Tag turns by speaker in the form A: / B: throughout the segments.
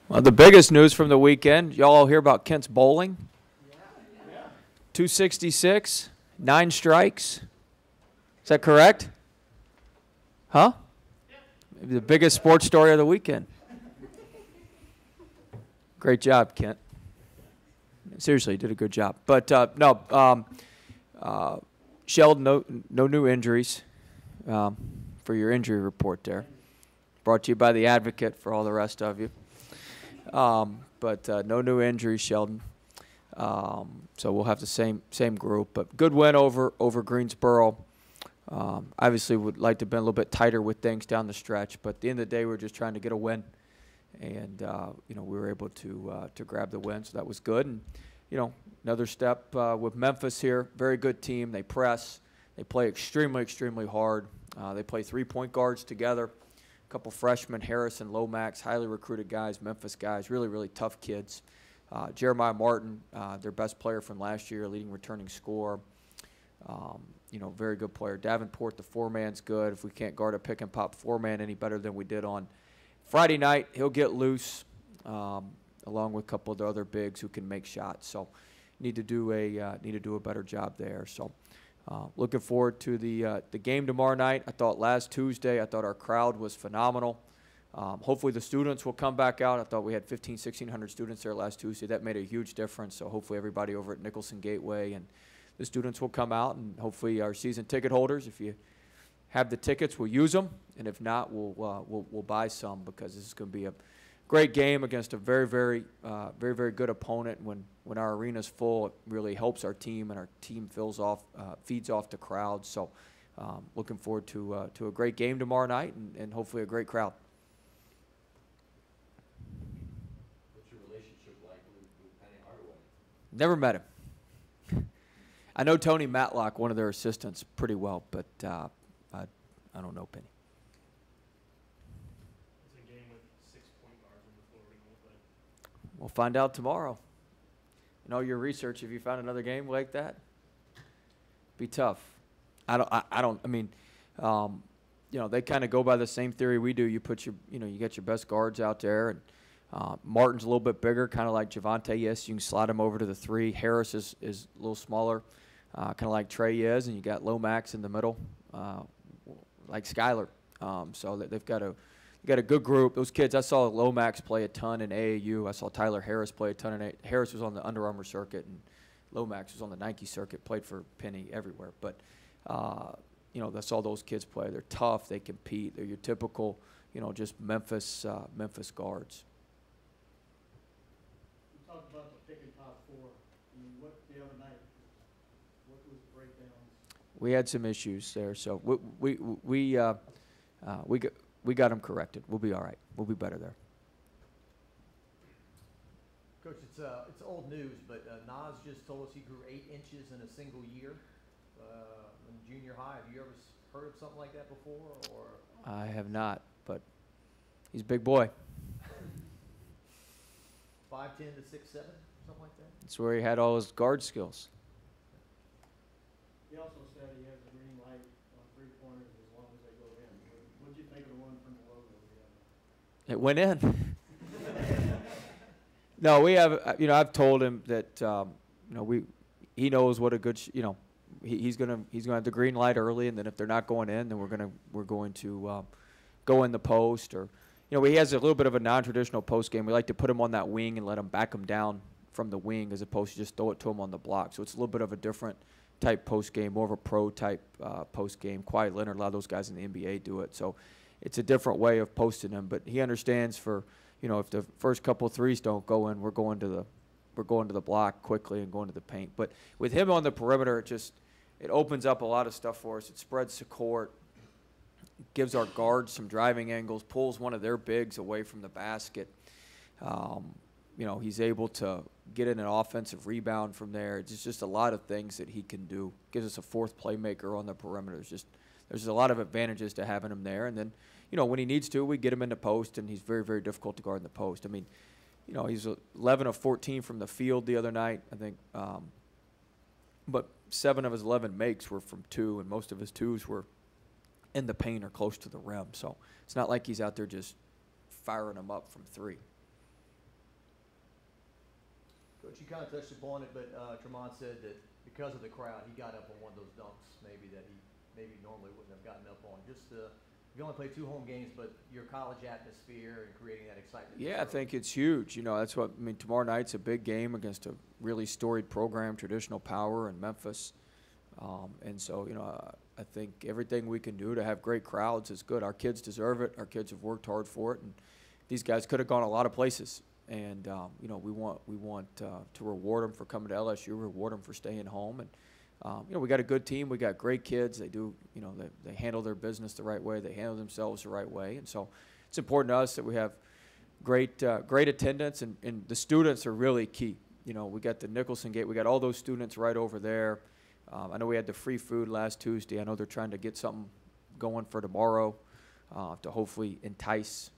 A: Well, the biggest news from the weekend, y'all all hear about Kent's bowling? 266, 9 strikes. Is that correct? Huh? Maybe the biggest sports story of the weekend. Great job, Kent. Seriously, you did a good job. But Sheldon, no new injuries for your injury report there. Brought to you by the Advocate for all the rest of you. But no new injuries, Sheldon. So we'll have the same group. But good win over Greensboro. Obviously, would like to have been a little bit tighter with things down the stretch. But at the end of the day, we're just trying to get a win. And, we were able to grab the win, so that was good. And, another step with Memphis here. Very good team. They press. They play extremely, extremely hard. They play 3-point guards together. A couple freshmen, Harris and Lomax, highly recruited guys, Memphis guys, really, really tough kids. Jeremiah Martin, their best player from last year, leading returning scorer. Very good player. Davenport, the four-man's good. If we can't guard a pick-and-pop four-man any better than we did on Friday night, he'll get loose, along with a couple of the other bigs who can make shots. So need to do a better job there. So looking forward to the game tomorrow night. I thought last Tuesday, our crowd was phenomenal. Hopefully the students will come back out. I thought we had 1,600 students there last Tuesday. That made a huge difference. So hopefully everybody over at Nicholson Gateway and the students will come out, and hopefully our season ticket holders, if you have the tickets, we'll use them, and if not, we'll buy some, because this is going to be a great game against a very, very, very, very good opponent. When our arena's full, it really helps our team, and our team feeds off the crowd. So, looking forward to a great game tomorrow night, and hopefully a great crowd.
B: What's your relationship like with Penny Hardaway?
A: Never met him. I know Tony Matlock, one of their assistants, pretty well, but I don't know Penny.
C: It's a game with 6-point guards on the floor. What do you look like?
A: We'll find out tomorrow. In all your research, have you found another game like that? Be tough. They kind of go by the same theory we do. You put you get your best guards out there, and Martin's a little bit bigger, kind of like Javante. Yes, you can slide him over to the 3. Harris is a little smaller, kind of like Trey is, and you got Lomax in the middle, like Skyler. So they've got a good group. Those kids, I saw Lomax play a ton in AAU. I saw Tyler Harris play a ton in Harris was on the Under Armour circuit, and Lomax was on the Nike circuit, played for Penny everywhere. But, I saw those kids play. They're tough. They compete. They're your typical, just Memphis guards.
D: You talked about the pick and pop 4. What the other night? What was the breakdown?
A: We had some issues there, so we got them corrected. We'll be all right. We'll be better there.
E: Coach, it's old news, but Nas just told us he grew 8 inches in a single year in junior high. Have you ever heard of something like that before? Or
A: I have not, but he's a big boy.
E: 5'10" to 6'7", something like that?
A: That's where he had all his guard skills.
D: He also said he has a green light on 3-pointers as long as they go in. What did you think of the one from the logo?
A: It went in. No, we have. I've told him that he knows what a good. He's gonna have the green light early, and then if they're not going in, then we're going to go in the post, or he has a little bit of a non-traditional post game. We like to put him on that wing and let him back him down from the wing, as opposed to just throw it to him on the block. So it's a little bit of a different type post game, more of a pro type post game. Kawhi Leonard, a lot of those guys in the NBA do it. So it's a different way of posting him, but he understands if the first couple of threes don't go in, we're going to the block quickly and going to the paint. But with him on the perimeter, it opens up a lot of stuff for us. It spreads the court, gives our guards some driving angles, pulls one of their bigs away from the basket. He's able to get in an offensive rebound from there. It's just a lot of things that he can do. Gives us a 4th playmaker on the perimeter. There's a lot of advantages to having him there. And then, when he needs to, we get him in the post, and he's very, very difficult to guard in the post. I mean, he's 11 of 14 from the field the other night, I think. But 7 of his 11 makes were from 2, and most of his 2s were in the paint or close to the rim. So it's not like he's out there just firing them up from 3.
E: Coach, you kind of touched upon it, but Tremont said that because of the crowd, he got up on one of those dunks maybe that he maybe normally wouldn't have gotten up on. Just you only play 2 home games, but your college atmosphere and creating that excitement.
A: Yeah, I think it's huge. You know, that's what I mean. Tomorrow night's a big game against a really storied program, traditional power in Memphis, and so you know, I think everything we can do to have great crowds is good. Our kids deserve it. Our kids have worked hard for it, and these guys could have gone a lot of places. And you know, we want to reward them for coming to LSU, reward them for staying home, and you know, we got a good team. We got great kids. They do, you know, they handle their business the right way. They handle themselves the right way, and so it's important to us that we have great attendance, and the students are really key. You know, we got the Nicholson Gate. We got all those students right over there. I know we had the free food last Tuesday. I know they're trying to get something going for tomorrow to hopefully entice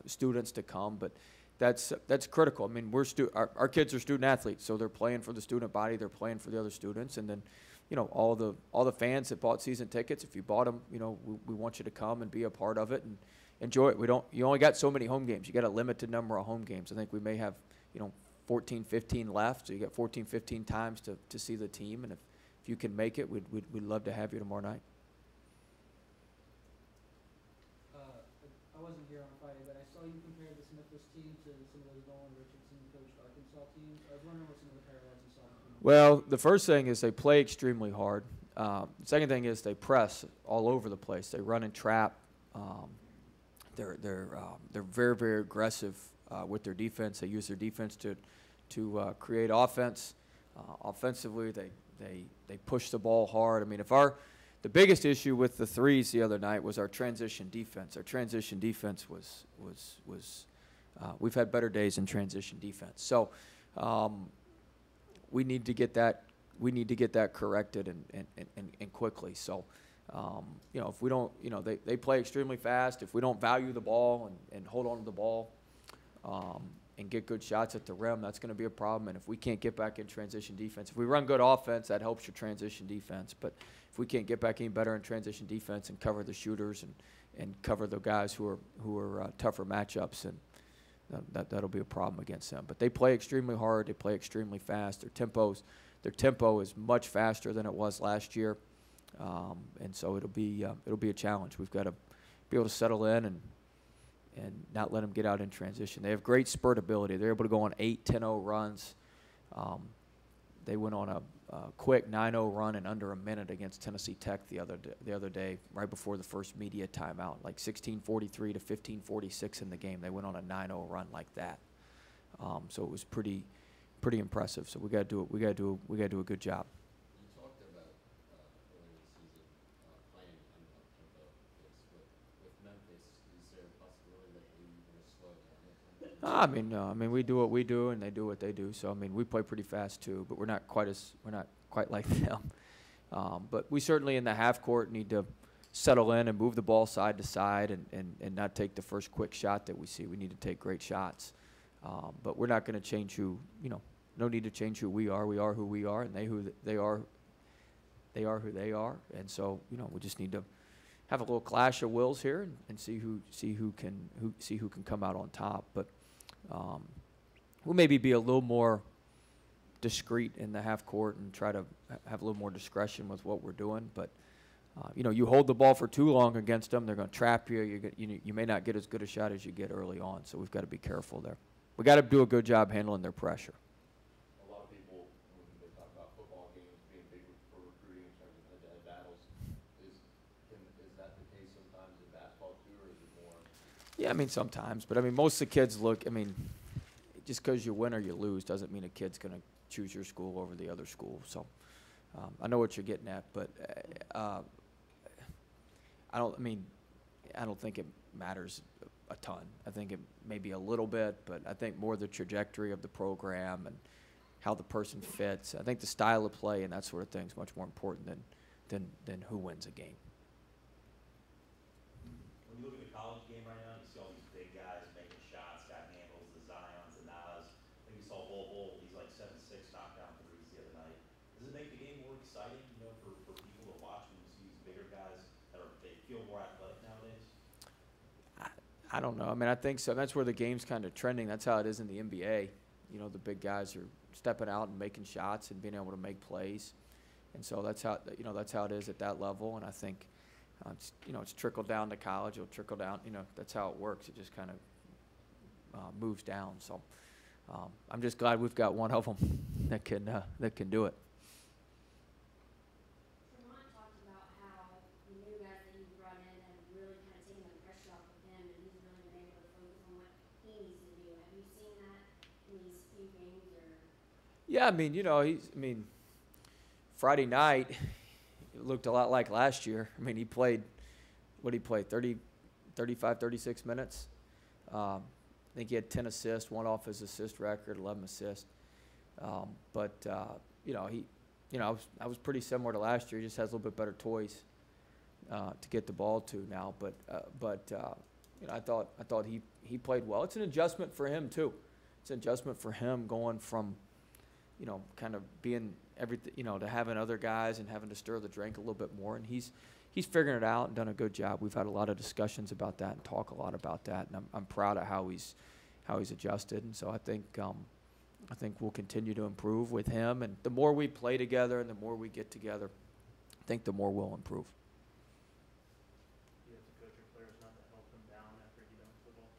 A: students to come, but that's critical. I mean, our kids are student athletes, so they're playing for the student body, they're playing for the other students, and then, you know, all the fans that bought season tickets, if you bought them, you know, we want you to come and be a part of it and enjoy it. You only got so many home games. You got a limited number of home games. I think we may have, you know, 14, 15 left, so you got 14, 15 times to see the team, and if you can make it, we'd love to have you tomorrow night.
F: I wasn't here on Friday, but I saw you compare this Memphis team to some of those Nolan Richardson coached Arkansas teams. I was wondering what some of the parallels you saw between them.
A: Well, the first thing is they play extremely hard. The second thing is they press all over the place. They run and trap. They're very, very aggressive with their defense. They use their defense to create offense. Offensively, they push the ball hard. I mean, the biggest issue with the threes the other night was our transition defense. Our transition defense was we've had better days in transition defense. So we need to get that corrected and quickly. So you know, if we don't, you know, they play extremely fast. If we don't value the ball and hold on to the ball and get good shots at the rim, that's going to be a problem. And if we can't get back in transition defense, if we run good offense, that helps your transition defense. But if we can't get back any better in transition defense and cover the shooters and cover the guys who are tougher matchups, and that'll be a problem against them. But they play extremely hard. They play extremely fast. Their tempo is much faster than it was last year, and so it'll be a challenge. We've got to be able to settle in and not let them get out in transition. They have great spurt ability. They're able to go on 8, 10-0 runs. They went on a quick 9-0 run in under a minute against Tennessee Tech the other day, right before the first media timeout, like 16:43 to 15:46 in the game. They went on a 9-0 run like that. So it was pretty impressive. So we got to do it. We got to do a good job.
B: You talked about earlier in the season playing on tempo with Memphis. Is there a possibility that you're going to slow it down?
A: I mean, no. I mean, we do what we do, and they do what they do. So I mean, we play pretty fast too, but we're not quite like them. But we certainly in the half court need to settle in and move the ball side to side and not take the first quick shot that we see. We need to take great shots. But we're not going to change who, you know, no need to change who we are. We are who we are, and they are who they are. And so, you know, we just need to have a little clash of wills here and see who can come out on top. But we'll maybe be a little more discreet in the half court and try to have a little more discretion with what we're doing. But you know, you hold the ball for too long against them, they're going to trap you. You may not get as good a shot as you get early on. So we've got to be careful there. We got to do a good job handling their pressure.
B: A lot of people, when they talk about football games being big for recruiting in terms of head-to-head battles, is that the case sometimes in basketball too, or is it more?
A: Yeah, I mean sometimes, but I mean most of the kids look. I mean, just because you win or you lose doesn't mean a kid's going to choose your school over the other school. So I know what you're getting at, but I don't think it matters a ton. I think it maybe a little bit, but I think more the trajectory of the program and how the person fits. I think the style of play and that sort of thing is much more important than who wins a game.
G: When you look at the college game right now, you see all these big guys making shots, got handles, the Zions, the Nas. I think we saw Bull, he's like 7'6", knockdown threes the other night. Does it make the game more exciting, you know, for people to watch when you see these bigger guys they feel more athletic nowadays?
A: I don't know. I mean, I think so. That's where the game's kind of trending. That's how it is in the NBA. you know, the big guys are stepping out and making shots and being able to make plays. And so that's how, you know, that's how it is at that level. And I think, it's, you know, it's trickled down to college. It'll trickle down, you know, that's how it works. It just kind of moves down. So I'm just glad we've got one of them that can do it.
H: Tremont talked about how the new guys that you've brought in have really kind of taken the pressure off of him, and he's really been able to focus on what he needs to do. Have you seen that in these few games, or?
A: Yeah, I mean, you know, Friday night, it looked a lot like last year. I mean, he played, 30, 35, 36 minutes. I think he had 10 assists, one off his assist record, 11 assists. You know, I was pretty similar to last year. He just has a little bit better toys to get the ball to now. But you know, I thought he played well. It's an adjustment for him too. It's an adjustment for him going from, you know, kind of being everything, you know, to having other guys and having to stir the drink a little bit more. And he's figuring it out and done a good job. We've had a lot of discussions about that and talk a lot about that. And I'm proud of how he's adjusted. And so I think we'll continue to improve with him. And the more we play together and the more we get together, I think the more we'll improve.
C: You have to coach your players not to help him down after he dunks the ball.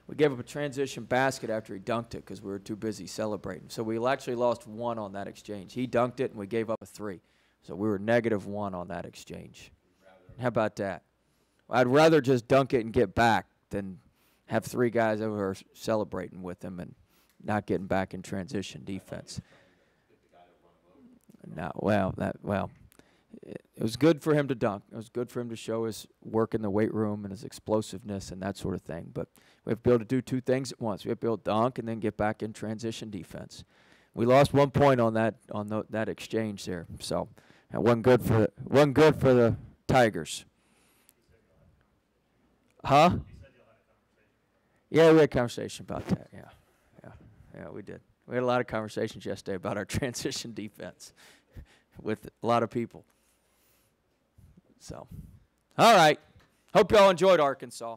A: We gave up a transition basket after he dunked it because we were too busy celebrating. So we actually lost 1 on that exchange. He dunked it, and we gave up a 3. So we were -1 on that exchange. How about that? I'd rather just dunk it and get back than have 3 guys over celebrating with him and not getting back in transition defense. No, it was good for him to dunk. It was good for him to show his work in the weight room and his explosiveness and that sort of thing. But we have to be able to do 2 things at once. We have to be able to dunk and then get back in transition defense. We lost 1 point on that exchange there, so it wasn't good for the Tigers. Huh? Yeah, we had a conversation about that. Yeah, we did. We had a lot of conversations yesterday about our transition defense with a lot of people. So, all right. Hope y'all enjoyed Arkansas.